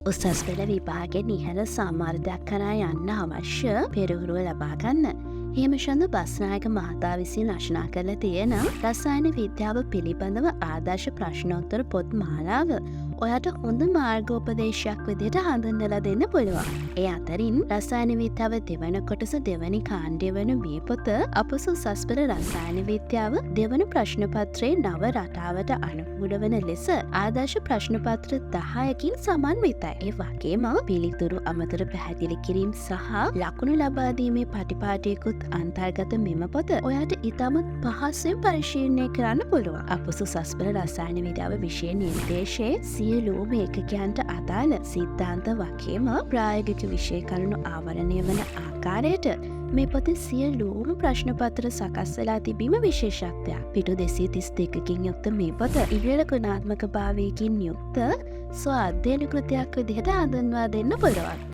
උසස් පෙළ විභාගෙන් ඉහළ සාමාර්ධයක් කරා යන්න අවශ්‍ය පෙරහුරුව ලබාගන්න. හේමශන්ද බස්නායක මහතා විසින් රචනා කරලා තියෙන රසායන විද්‍යාව පිළිබඳව ආදර්ශ ප්‍රශ්නෝත්තර පොත් මාලාව ඔයාට හොඳ මාර්ගෝපදේශයක් විදිහට හඳුන්වලා දෙන්න පුළුවන්. ඒ අතරින් රසායන විද්‍යාව දෙවන කොටස දෙවැනි කාණ්ඩය වන මේ පොත අපොස උසස් පෙළ රසායන විද්‍යාව දෙවන ප්‍රශ්න පත්‍රයේ නව රටාවට අනුකූල වන ලෙස ආදර්ශ ප්‍රශ්න පත්‍ර 10කින් සමන්විතයි. ඒ වගේම පිළිතුරු අමතර පැහැදිලි කිරීම සහ ලකුණු ලබා දීමේ පටිපාටියකුත් අන්තර්ගත මෙම පොත ඔයාට ඉතාමත් පහසුවෙන් පරිශීලනය කරන්න පුළුවන්. අපොස උසස් පෙළ රසායන විද්‍යාව විෂය නිර්දේශයේ සියලුම ඒකකයන්ට අදාළ සිද්ධාන්ත වගේම ප්‍රායෝගික විෂය කරුණු ආවරණය වන ආකාරයට මේ පොතේ සියලුම ප්‍රශ්න පත්‍ර සකස් වෙලා තිබීම විශේෂත්වයක්. පිටු 232කින් යුක්ත මේ පොත ඉහළ ගුණාත්මක භාවයකින් යුක්ත ස්ව අධ්‍යයන කෘතියක් විදිහට හඳුන්වා දෙන්න පුළුවන්.